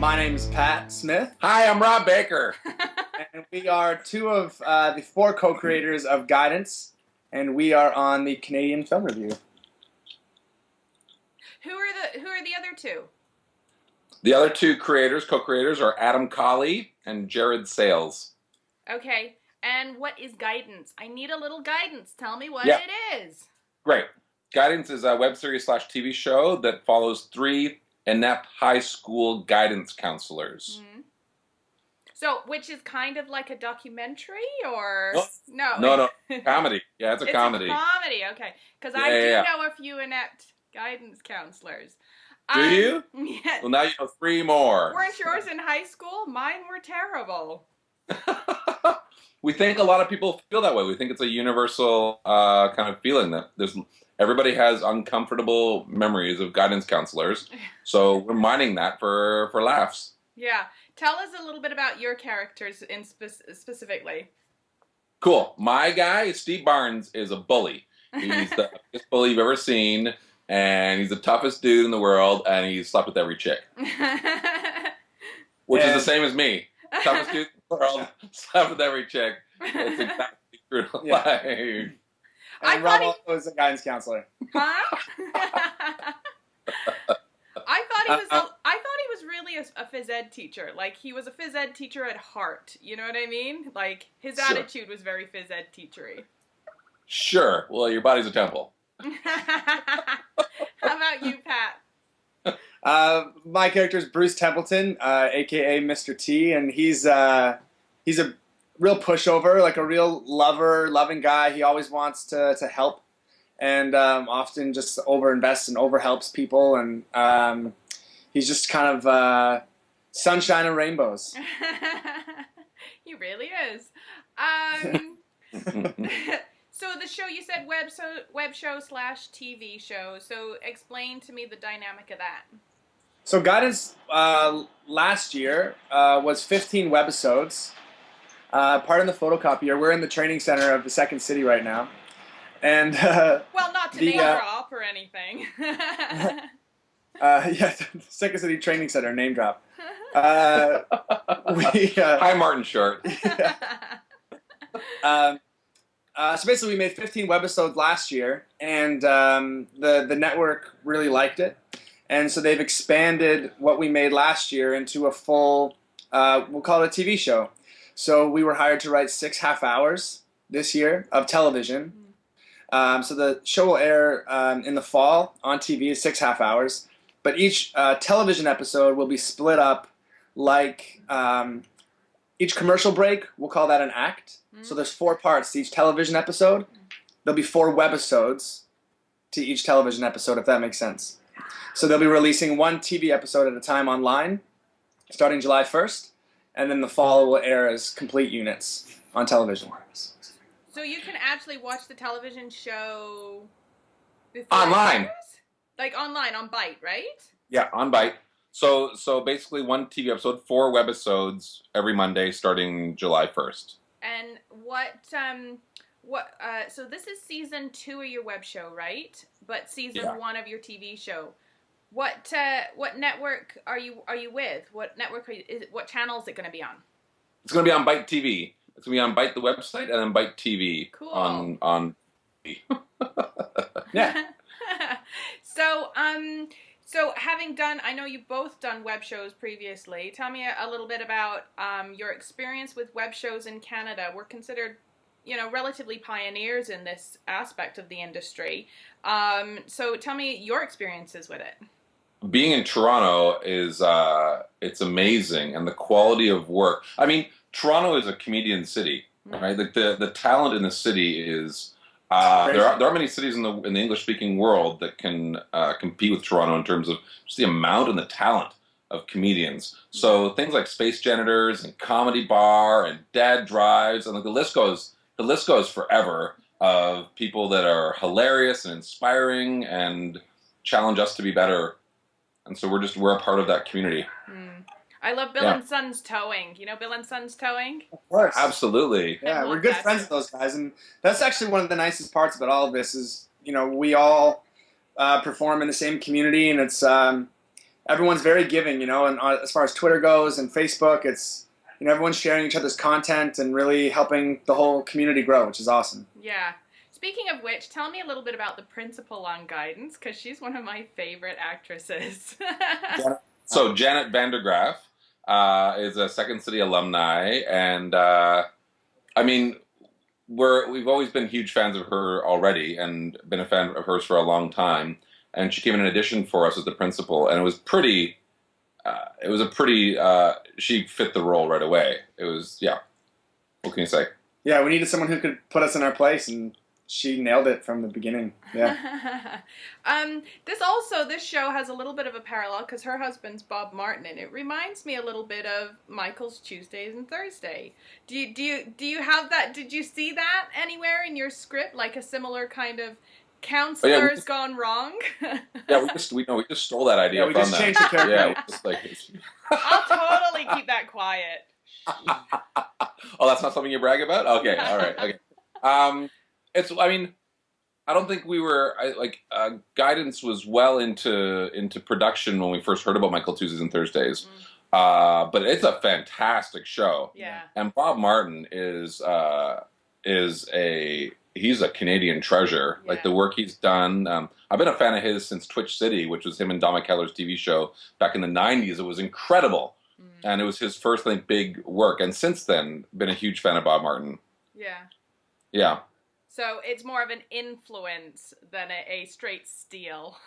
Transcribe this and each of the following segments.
My name is Pat Smith, Hi, I'm Rob Baker. and we are two of the four co-creators of Guidance, and we are on the Canadian Film Review. Who are the other two? The other two co-creators, are Adam Colley and Jared Sales. Okay, and what is Guidance? I need a little guidance. Tell me what Yeah. it is. Great. Guidance is a web series / TV show that follows three inept high school guidance counselors. Mm-hmm. So, which is kind of like a documentary, or no? No, comedy. Yeah, it's a comedy. It's a comedy, okay. Because I do know a few inept guidance counselors. Do you? Yeah. Well, now you know three more. Weren't yours in high school? Mine were terrible. We think a lot of people feel that way. We think it's a universal kind of feeling that everybody has uncomfortable memories of guidance counselors. So we're mining that for laughs. Yeah. Tell us a little bit about your characters specifically. Cool. My guy, Steve Barnes, is a bully. He's the biggest bully you've ever seen, and he's the toughest dude in the world, and he's slept with every chick. Which is the same as me. Toughest dude in the world, slept with every chick. It's exactly true to life. And Rob was a guidance counselor. Huh? I thought he was really a phys ed teacher. Like, he was a phys ed teacher at heart. You know what I mean? Like, his attitude was very phys ed teachery. Sure. Well, your body's a temple. How about you, Pat? My character is Bruce Templeton, aka Mr. T, and he's a real pushover, like a real loving guy. He always wants to help, and often just overinvests and overhelps people, and he's just kind of sunshine and rainbows. He really is. So the show, you said web show / TV show. So explain to me the dynamic of that. So Guidance last year was 15 webisodes. Part in the photocopier. We're in the training center of the Second City right now. And well, not to name drop or anything. Yeah, Second City Training Center, name drop. Hi, Martin Short. So basically, we made 15 webisodes last year, and the network really liked it. And so they've expanded what we made last year into a full, we'll call it a TV show. So we were hired to write 6 half hours this year of television. So the show will air in the fall on TV, is 6 half hours. But each television episode will be split up like each commercial break, we'll call that an act. So there's 4 parts to each television episode. There'll be 4 webisodes to each television episode, if that makes sense. So they'll be releasing 1 TV episode at a time online, starting July 1st, and then the fall will air as complete units on television. So you can actually watch the television show online. Like online on Bite, right? Yeah, on Bite. So basically 1 TV episode, 4 webisodes every Monday starting July 1st. And so this is season 2 of your web show, right? But season 1 of your TV show. What network are you with? What network what channel is it going to be on? It's going to be on Bite TV. It's going to be on Bite the website and then Bite TV. Cool. On Yeah. So having done, I know you've both done web shows previously. Tell me a little bit about your experience with web shows in Canada. We're considered, relatively pioneers in this aspect of the industry. So tell me your experiences with it. Being in Toronto is it's amazing, and the quality of work. I mean, Toronto is a comedian city, right? Like the talent in the city is. There are many cities in the English-speaking world that can compete with Toronto in terms of just the amount and the talent of comedians. So things like Space Janitors and Comedy Bar and Dad Drives, and the list goes forever of people that are hilarious and inspiring and challenge us to be better. And so we're a part of that community. I love Bill and Son's Towing. You know Bill and Son's Towing? Of course. Absolutely. Yeah, we're good friends with those guys. And that's actually one of the nicest parts about all of this is, we all perform in the same community, and it's everyone's very giving, you know, and as far as Twitter goes and Facebook, it's, you know, everyone's sharing each other's content and really helping the whole community grow, which is awesome. Yeah. Speaking of which, tell me a little bit about the principal on Guidance, because she's one of my favorite actresses. So Janet Vandergraaf is a Second City alumni, and I mean, we've always been huge fans of her already, and been a fan of hers for a long time. And she came in an audition for us as the principal, and it was pretty. It was a pretty. She fit the role right away. It was, yeah. What can you say? Yeah, we needed someone who could put us in our place, and she nailed it from the beginning. Yeah. This show has a little bit of a parallel because her husband's Bob Martin, and it reminds me a little bit of Michael's Tuesdays and Thursday. Do you have that? Did you see that anywhere in your script, like a similar kind of counselors gone wrong? Yeah, we just stole that idea from just changed the character. Yeah, we just I'll totally keep that quiet. Oh, that's not something you brag about? Okay, all right, okay. I mean, I don't think we were Guidance was well into production when we first heard about Michael Tuesdays and Thursdays. But it's a fantastic show. Yeah. And Bob Martin is he's a Canadian treasure. Yeah. Like the work he's done. I've been a fan of his since Twitch City, which was him and Don McKellar's TV show back in the 90s. It was incredible. And it was his first, I think, big work. And since then, been a huge fan of Bob Martin. Yeah. Yeah. So it's more of an influence than a straight steal.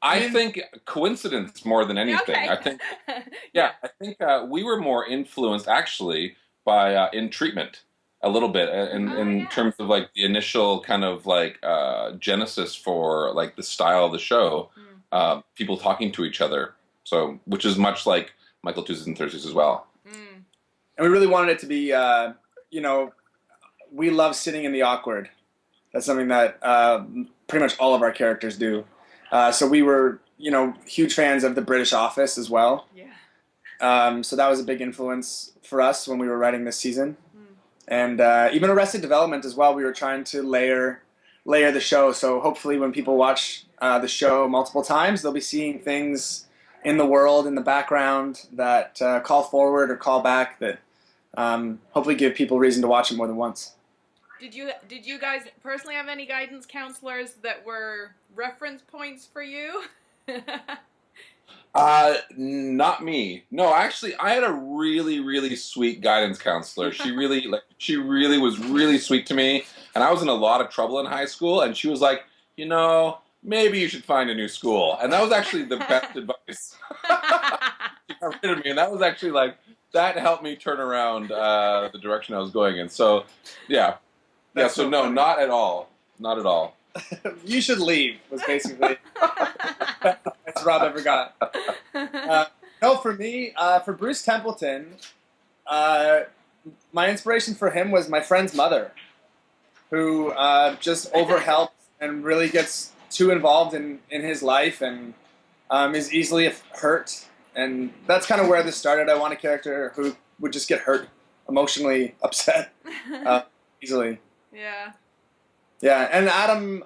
I think coincidence more than anything. Okay. I think, I think we were more influenced actually by In Treatment a little bit in terms of like the initial kind of like genesis for like the style of the show, people talking to each other. So, which is much like Michael Tuesdays and Thursdays as well. And we really wanted it to be, you know, we love sitting in the awkward. That's something that pretty much all of our characters do. So we were, you know, huge fans of The British Office as well. Yeah. So that was a big influence for us when we were writing this season. And even Arrested Development as well, we were trying to layer the show. So hopefully when people watch the show multiple times, they'll be seeing things in the world, in the background, that call forward or call back, that hopefully give people reason to watch it more than once. Did you guys personally have any guidance counselors that were reference points for you? Not me. No, actually, I had a really, really sweet guidance counselor. She really was really sweet to me, and I was in a lot of trouble in high school, and she was like, you know, maybe you should find a new school. And that was actually the best advice. She got rid of me, and that was actually like, that helped me turn around the direction I was going in. So, yeah. That's so no, funny. not at all. Not at all. You should leave, was basically that's Rob ever got. No, for me, for Bruce Templeton, my inspiration for him was my friend's mother, who just overhelps and really gets too involved in his life and is easily hurt. And that's kind of where this started. I want a character who would just get hurt, emotionally upset easily. Yeah. Yeah, and Adam's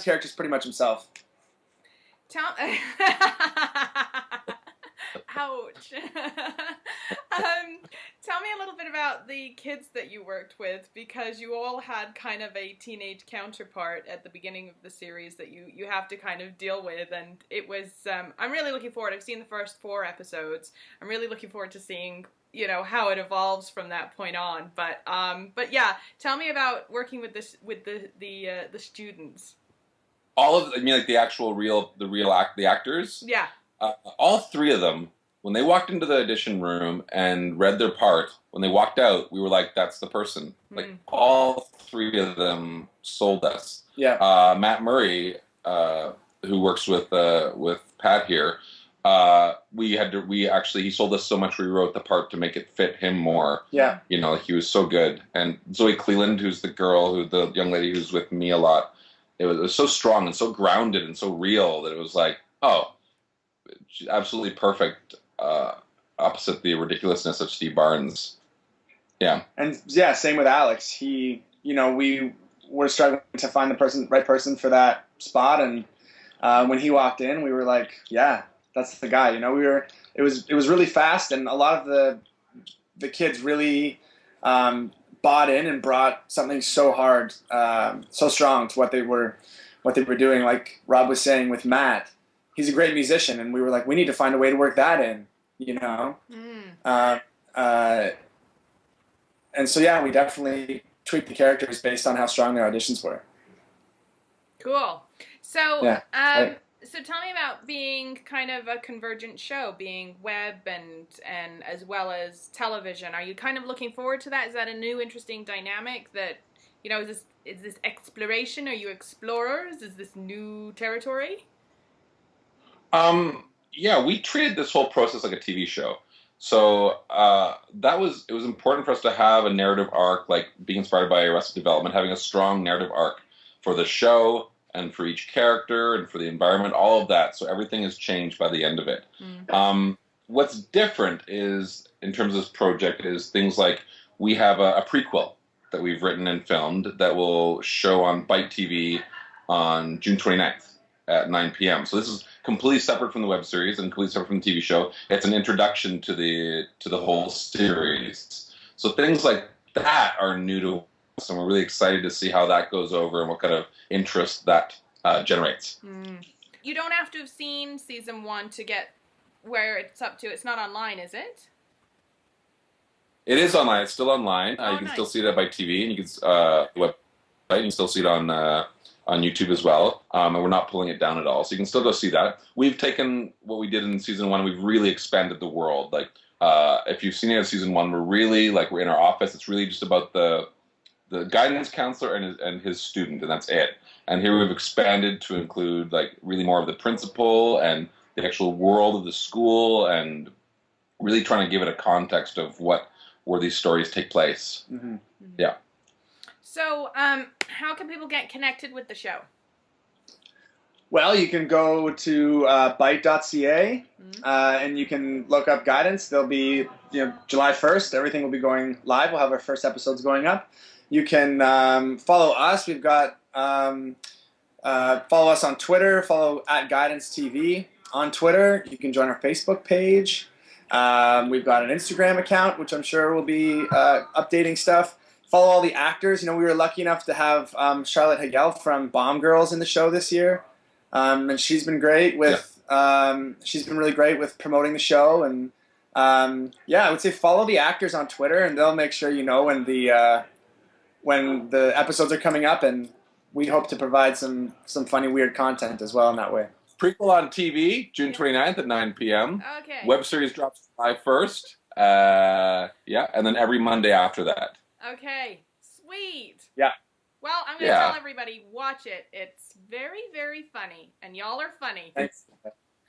character is pretty much himself. Ouch. Tell me a little bit about the kids that you worked with, because you all had kind of a teenage counterpart at the beginning of the series that you have to kind of deal with, and it was, I'm really looking forward. I've seen the first 4 episodes. I'm really looking forward to seeing, you know, how it evolves from that point on. But yeah, tell me about working with the students. All of, I mean, like the actors. Yeah. All 3 of them, when they walked into the audition room and read their part, when they walked out, we were like, "That's the person." Like all 3 of them sold us. Yeah. Matt Murray, who works with Pat here. He sold us so much we wrote the part to make it fit him more. Yeah. You know, like he was so good. And Zoe Cleland, who's the young lady who's with me a lot, it was so strong and so grounded and so real that it was like, oh, she's absolutely perfect, opposite the ridiculousness of Steve Barnes. Yeah. And yeah, same with Alex. He, you know, we were struggling to find the right person for that spot, and when he walked in, we were like, yeah, that's the guy. You know, it was really fast, and a lot of the kids really bought in and brought something so hard, so strong to what they were doing. Like Rob was saying with Matt, he's a great musician, and we were like, we need to find a way to work that in, you know. And so yeah, we definitely tweaked the characters based on how strong their auditions were. Cool. So, Yeah. so tell me about being kind of a convergent show, being web and as well as television. Are you kind of looking forward to that? Is that a new interesting dynamic that, you know, is this exploration? Are you explorers? Is this new territory? Yeah, we treated this whole process like a TV show. So it was important for us to have a narrative arc, like being inspired by Arrested Development, having a strong narrative arc for the show and for each character and for the environment, all of that. So everything is changed by the end of it. What's different is, in terms of this project, is things like we have a prequel that we've written and filmed that will show on Bite.ca on June 29th at 9 p.m. So this is completely separate from the web series and completely separate from the TV show. It's an introduction to the whole series. So things like that are new to us, and we're really excited to see how that goes over and what kind of interest that generates. You don't have to have seen season 1 to get where it's up to. It's not online, is it? It is online. It's still online. Oh, you can nice. still see that by TV, and you can website. You can still see it on YouTube as well. And we're not pulling it down at all, so you can still go see that. We've taken what we did in season 1. We've really expanded the world. Like if you've seen it in season 1, we're in our office. It's really just about the guidance counselor and his student, and that's it. And here we've expanded to include like really more of the principal and the actual world of the school, and really trying to give it a context of where these stories take place. Yeah. So, how can people get connected with the show? Well, you can go to Bite.ca and you can look up guidance. There'll be, July 1st, everything will be going live. We'll have our first episodes going up. You can follow us. We've got follow us on Twitter. Follow @GuidanceTV on Twitter. You can join our Facebook page. We've got an Instagram account, which I'm sure will be updating stuff. Follow all the actors. We were lucky enough to have Charlotte Hagel from Bomb Girls in the show this year, and she's been great with. She's been really great with promoting the show, and I would say follow the actors on Twitter, and they'll make sure you know when the episodes are coming up, and we hope to provide some funny, weird content as well in that way. Prequel on TV, June 29th at 9 p.m. Okay. Web series drops July 1st. And then every Monday after that. Okay. Sweet. Yeah. Well, I'm going to tell everybody, watch it. It's very, very funny. And y'all are funny. Thanks.